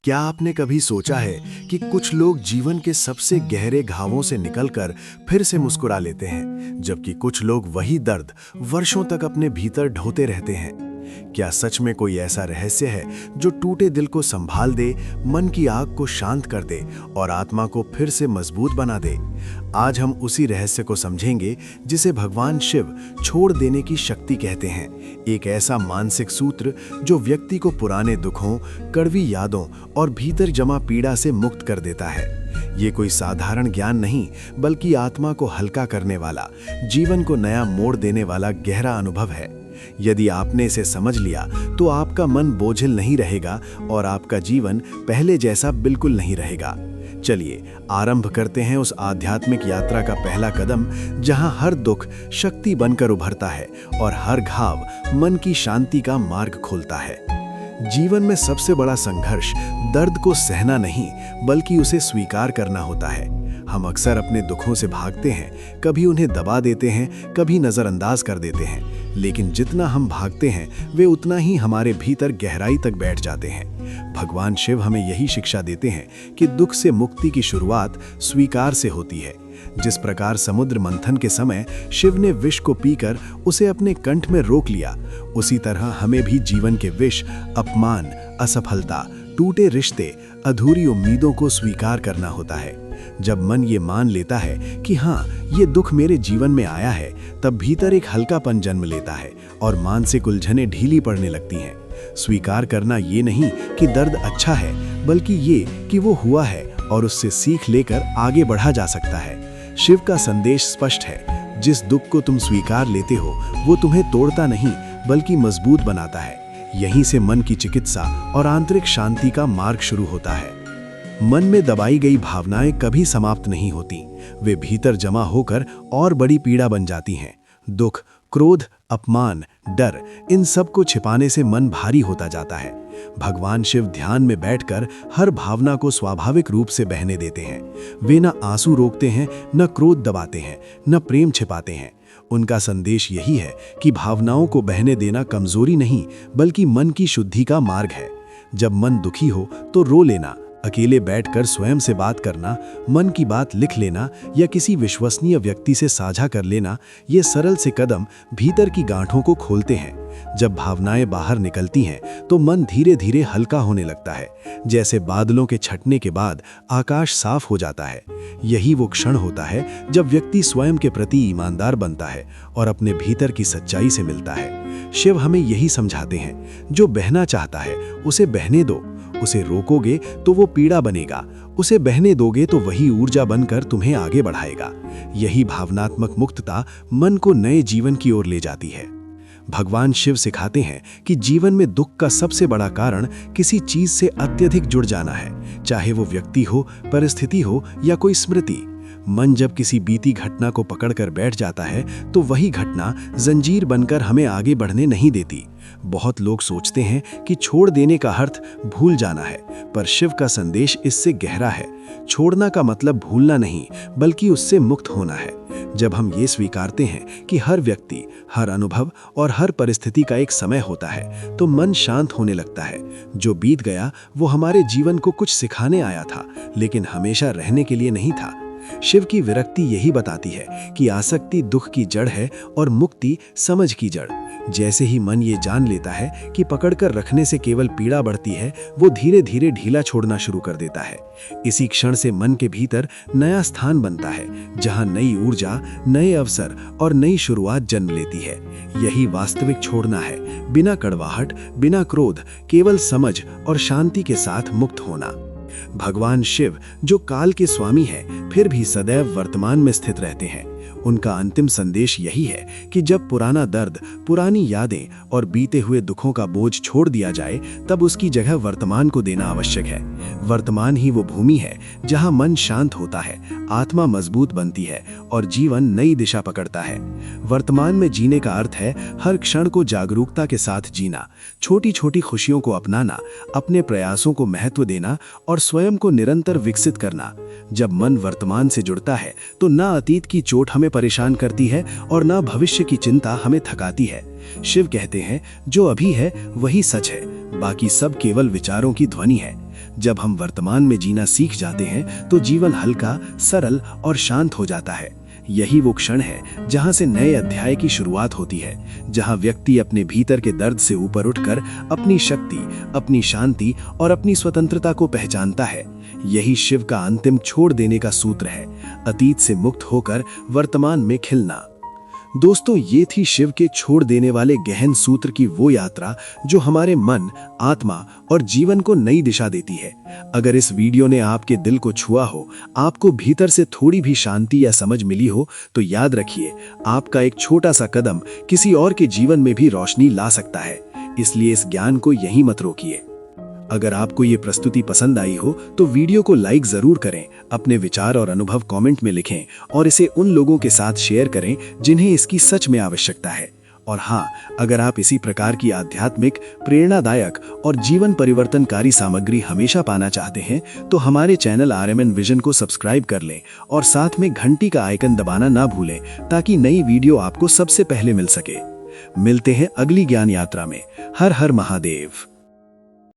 क्या आपने कभी सोचा है कि कुछ लोग जीवन के सबसे गहरे घावों से निकलकर फिर से मुस्कुरा लेते हैं, जबकि कुछ लोग वही दर्द वर्षों तक अपने भीतर ढोते रहते हैं? क्या सच में कोई ऐसा रहस्य है जो टूटे दिल को संभाल दे, मन की आग को शांत कर दे और आत्मा को फिर से मजबूत बना दे? आज हम उसी रहस्य को समझेंगे जिसे भगवान शिव छोड़ देने की शक्ति कहते हैं। एक ऐसा मानसिक सूत्र जो व्यक्ति को पुराने दुखों, कड़वी यादों और भीतर जमा पीड़ा से मुक्त कर देता है। ये कोई साधारण ज्ञान नहीं, बल्कि आत्मा को हल्का करने वाला, जीवन को नया मोड़ देने वाला गहरा अनुभव है। यदि आपने इसे समझ लिया तो आपका मन बोझिल नहीं रहेगा और आपका जीवन पहले जैसा बिल्कुल नहीं रहेगा। चलिए आरंभ करते हैं उस आध्यात्मिक यात्रा का पहला कदम, जहां हर दुख शक्ति बनकर उभरता है और हर घाव मन की शांति का मार्ग खोलता है। जीवन में सबसे बड़ा संघर्ष दर्द को सहना नहीं, बल्कि उसे स्वीकार करना होता है। हम अक्सर अपने दुखों से भागते हैं, कभी उन्हें दबा देते हैं, कभी नजरअंदाज कर देते हैं, लेकिन जितना हम भागते हैं वे उतना ही हमारे भीतर गहराई तक बैठ जाते हैं। भगवान शिव हमें यही शिक्षा देते हैं कि दुख से मुक्ति की शुरुआत स्वीकार से होती है। जिस प्रकार समुद्र मंथन के समय शिव ने विष को पीकर उसे अपने कंठ में रोक लिया, उसी तरह हमें भी जीवन के विष, अपमान, असफलता, टूटे रिश्ते, अधूरी उम्मीदों को स्वीकार करना होता है। जब मन ये मान लेता है कि हाँ, ये दुख मेरे जीवन में आया है, तब भीतर एक हल्कापन जन्म लेता है और मानसिक उलझनें ढीली पड़ने लगती हैं। स्वीकार करना ये नहीं कि दर्द अच्छा है, बल्कि ये कि वो हुआ है और उससे सीख लेकर आगे बढ़ा जा सकता है। शिव का संदेश स्पष्ट है, जिस दुख को तुम स्वीकार लेते हो वो तुम्हें तोड़ता नहीं, बल्कि मजबूत बनाता है। यहीं से मन की चिकित्सा और आंतरिक शांति का मार्ग शुरू होता है। मन में दबाई गई भावनाएं कभी समाप्त नहीं होती, वे भीतर जमा होकर और बड़ी पीड़ा बन जाती हैं। दुख, क्रोध, अपमान, डर, इन सब को छिपाने से मन भारी होता जाता है। भगवान शिव ध्यान में बैठकर हर भावना को स्वाभाविक रूप से बहने देते हैं। वे न आंसू रोकते हैं, न क्रोध दबाते हैं, न प्रेम छिपाते हैं। उनका संदेश यही है कि भावनाओं को बहने देना कमजोरी नहीं, बल्कि मन की शुद्धि का मार्ग है। जब मन दुखी हो तो रो लेना, अकेले बैठकर स्वयं से बात करना, मन की बात लिख लेना या किसी विश्वसनीय व्यक्ति से साझा कर लेना, ये सरल से कदम भीतर की गांठों को खोलते हैं। जब भावनाएं बाहर निकलती हैं तो मन धीरे धीरे हल्का होने लगता है, जैसे बादलों के छटने के बाद आकाश साफ हो जाता है। यही वो क्षण होता है जब व्यक्ति स्वयं के प्रति ईमानदार बनता है और अपने भीतर की सच्चाई से मिलता है। शिव हमें यही समझाते हैं, जो बहना चाहता है उसे बहने दो। उसे रोकोगे तो वो पीड़ा बनेगा, उसे बहने दोगे तो वही ऊर्जा बनकर तुम्हें आगे बढ़ाएगा। यही भावनात्मक मुक्तता मन को नए जीवन की ओर ले जाती है। भगवान शिव सिखाते हैं कि जीवन में दुख का सबसे बड़ा कारण किसी चीज से अत्यधिक जुड़ जाना है, चाहे वो व्यक्ति हो, परिस्थिति हो या कोई स्मृति। मन जब किसी बीती घटना को पकड़कर बैठ जाता है तो वही घटना जंजीर बनकर हमें आगे बढ़ने नहीं देती। बहुत लोग सोचते हैं कि छोड़ देने का अर्थ भूल जाना है, पर शिव का संदेश इससे गहरा है। छोड़ना का मतलब भूलना नहीं, बल्कि उससे मुक्त होना है। जब हम ये स्वीकारते हैं कि हर व्यक्ति, हर अनुभव और हर परिस्थिति का एक समय होता है, तो मन शांत होने लगता है। जो बीत गया वो हमारे जीवन को कुछ सिखाने आया था, लेकिन हमेशा रहने के लिए नहीं था। शिव की विरक्ति यही बताती है कि आसक्ति दुख की जड़ है और मुक्ति समझ की जड़। जैसे ही मन ये जान लेता है कि पकड़कर रखने से केवल पीड़ा बढ़ती है, वो धीरे धीरे ढीला छोड़ना शुरू कर देता है। इसी क्षण से मन के भीतर नया स्थान बनता है, जहां नई ऊर्जा, नए अवसर और नई शुरुआत जन्म लेती है। यही वास्तविक छोड़ना है, बिना कड़वाहट, बिना क्रोध, केवल समझ और शांति के साथ मुक्त होना। भगवान शिव, जो काल के स्वामी हैं, फिर भी सदैव वर्तमान में स्थित रहते हैं। उनका अंतिम संदेश यही है कि जब पुराना दर्द, पुरानी यादें और बीते हुए दुखों का बोझ छोड़ दिया जाए, तब उसकी जगह वर्तमान को देना आवश्यक है। वर्तमान ही वो भूमि है जहां मन शांत होता है, आत्मा मजबूत बनती है और जीवन नई दिशा पकड़ता है। वर्तमान में जीने का अर्थ है हर क्षण को जागरूकता के साथ जीना, छोटी छोटी खुशियों को अपनाना, अपने प्रयासों को महत्व देना और स्वयं को निरंतर विकसित करना। जब मन वर्तमान से जुड़ता है तो ना अतीत की चोट हमें परेशान करती है और ना भविष्य की चिंता हमें थकाती है। शिव कहते हैं, जो अभी है वही सच है, बाकी सब केवल विचारों की ध्वनि है। जब हम वर्तमान में जीना सीख जाते हैं तो जीवन हल्का, सरल और शांत हो जाता है। यही वो क्षण है जहां से नए अध्याय की शुरुआत होती है, जहां व्यक्ति अपने भीतर के दर्द से ऊपर उठकर अपनी शक्ति, अपनी शांति और अपनी स्वतंत्रता को पहचानता है। यही शिव का अंतिम छोड़ देने का सूत्र है, अतीत से मुक्त होकर वर्तमान में खिलना। दोस्तों, ये थी शिव के छोड़ देने वाले गहन सूत्र की वो यात्रा जो हमारे मन, आत्मा और जीवन को नई दिशा देती है। अगर इस वीडियो ने आपके दिल को छुआ हो, आपको भीतर से थोड़ी भी शांति या समझ मिली हो, तो याद रखिए, आपका एक छोटा सा कदम किसी और के जीवन में भी रोशनी ला सकता है। इसलिए इस ज्ञान को यहीं मत रोकिए। अगर आपको ये प्रस्तुति पसंद आई हो तो वीडियो को लाइक जरूर करें, अपने विचार और अनुभव कमेंट में लिखें और इसे उन लोगों के साथ शेयर करें जिन्हें इसकी सच में आवश्यकता है। और हाँ, अगर आप इसी प्रकार की आध्यात्मिक, प्रेरणादायक और जीवन परिवर्तनकारी सामग्री हमेशा पाना चाहते हैं तो हमारे चैनल RMN विजन को सब्सक्राइब कर लें और साथ में घंटी का आइकन दबाना ना भूलें, ताकि नई वीडियो आपको सबसे पहले मिल सके। मिलते हैं अगली ज्ञान यात्रा में। हर हर महादेव।